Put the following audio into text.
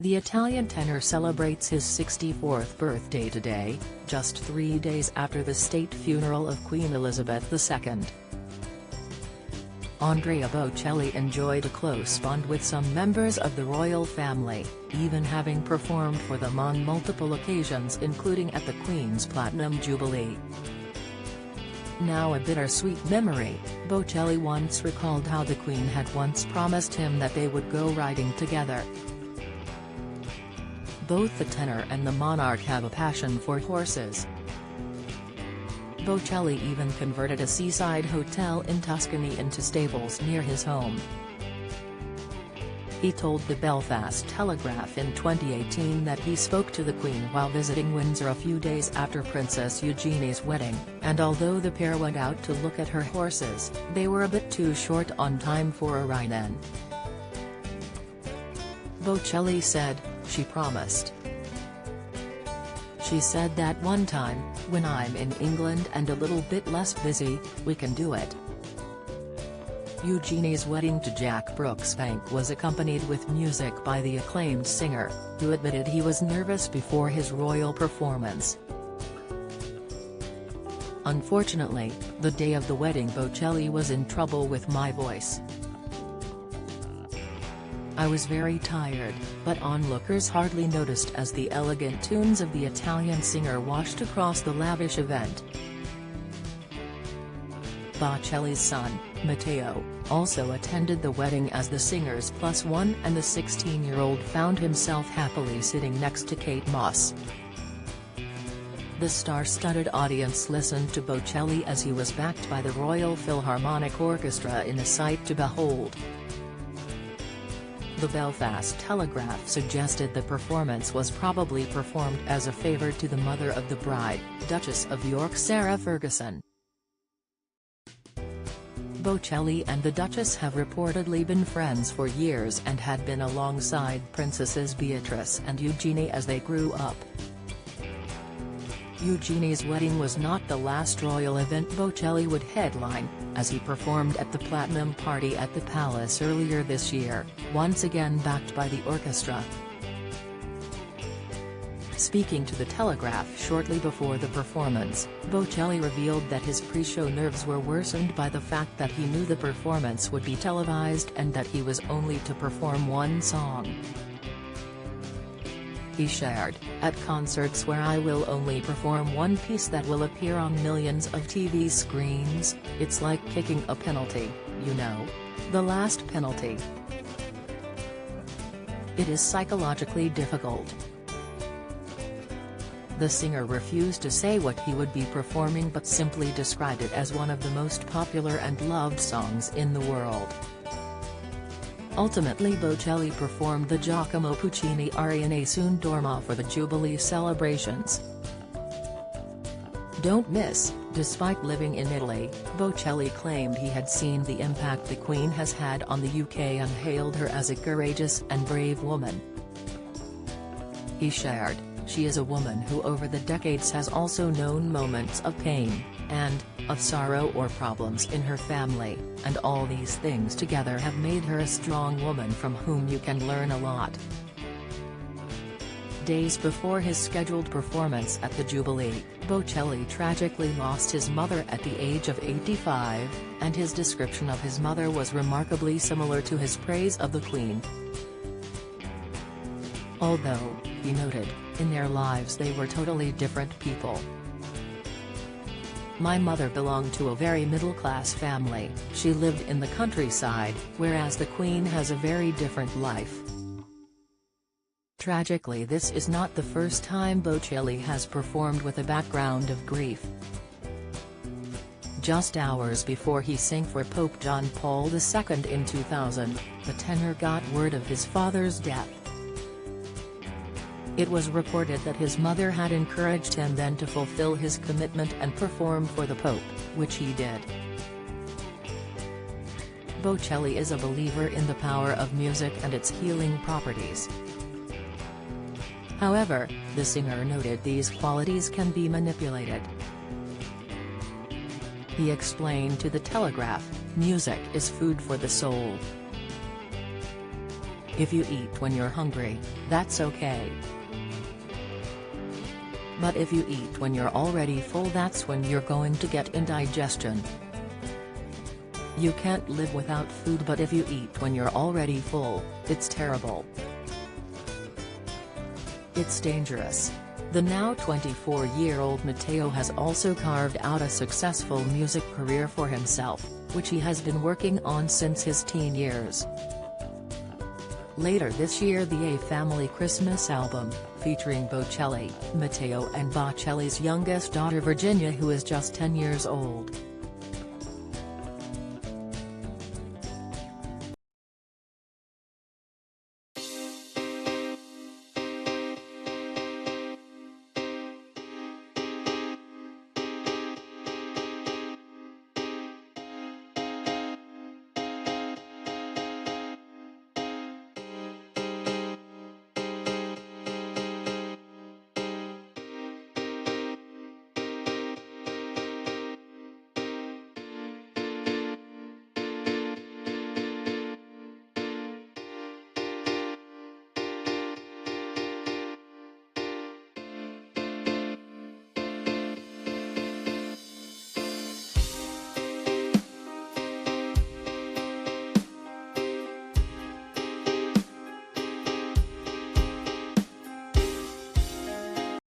The Italian tenor celebrates his 64th birthday today, just 3 days after the state funeral of Queen Elizabeth II. Andrea Bocelli enjoyed a close bond with some members of the royal family, even having performed for them on multiple occasions including at the Queen's Platinum Jubilee. Now a bittersweet memory, Bocelli once recalled how the Queen had once promised him that they would go riding together. Both the tenor and the monarch have a passion for horses. Bocelli even converted a seaside hotel in Tuscany into stables near his home. He told the Belfast Telegraph in 2018 that he spoke to the Queen while visiting Windsor a few days after Princess Eugenie's wedding, and although the pair went out to look at her horses, they were a bit too short on time for a ride then. Bocelli said, "She promised. She said that one time, when I'm in England and a little bit less busy, we can do it." Eugenie's wedding to Jack Brooksbank was accompanied with music by the acclaimed singer, who admitted he was nervous before his royal performance. "Unfortunately, the day of the wedding Bocelli was in trouble with my voice. I was very tired, but onlookers hardly noticed as the elegant tunes of the Italian singer washed across the lavish event." Bocelli's son, Matteo, also attended the wedding as the singer's +1 and the 16-year-old found himself happily sitting next to Kate Moss. The star-studded audience listened to Bocelli as he was backed by the Royal Philharmonic Orchestra in a sight to behold. The Belfast Telegraph suggested the performance was probably performed as a favour to the mother of the bride, Duchess of York Sarah Ferguson. Bocelli and the Duchess have reportedly been friends for years and had been alongside Princesses Beatrice and Eugenie as they grew up. Eugenie's wedding was not the last royal event Bocelli would headline, as he performed at the Platinum Party at the Palace earlier this year, once again backed by the orchestra. Speaking to the Telegraph shortly before the performance, Bocelli revealed that his pre-show nerves were worsened by the fact that he knew the performance would be televised and that he was only to perform one song. He shared, "At concerts where I will only perform one piece that will appear on millions of TV screens, it's like kicking a penalty, you know. The last penalty. It is psychologically difficult." The singer refused to say what he would be performing but simply described it as one of the most popular and loved songs in the world. Ultimately Bocelli performed the Giacomo Puccini aria Nessun Dorma for the Jubilee celebrations. Don't miss, despite living in Italy, Bocelli claimed he had seen the impact the Queen has had on the UK and hailed her as a courageous and brave woman. He shared, "She is a woman who over the decades has also known moments of pain, and, of sorrow or problems in her family, and all these things together have made her a strong woman from whom you can learn a lot." Days before his scheduled performance at the Jubilee, Bocelli tragically lost his mother at the age of 85, and his description of his mother was remarkably similar to his praise of the Queen. Although, he noted, in their lives they were totally different people. "My mother belonged to a very middle-class family, she lived in the countryside, whereas the Queen has a very different life." Tragically, this is not the first time Bocelli has performed with a background of grief. Just hours before he sang for Pope John Paul II in 2000, the tenor got word of his father's death. It was reported that his mother had encouraged him then to fulfill his commitment and perform for the Pope, which he did. Bocelli is a believer in the power of music and its healing properties. However, the singer noted these qualities can be manipulated. He explained to the Telegraph, "Music is food for the soul. If you eat when you're hungry, that's okay. But if you eat when you're already full, that's when you're going to get indigestion. You can't live without food, but if you eat when you're already full, it's terrible. It's dangerous. The now 24-year-old Matteo has also carved out a successful music career for himself, which he has been working on since his teen years. Later this year, the A Family Christmas album, featuring Bocelli, Matteo and Bocelli's youngest daughter Virginia, who is just 10 years old,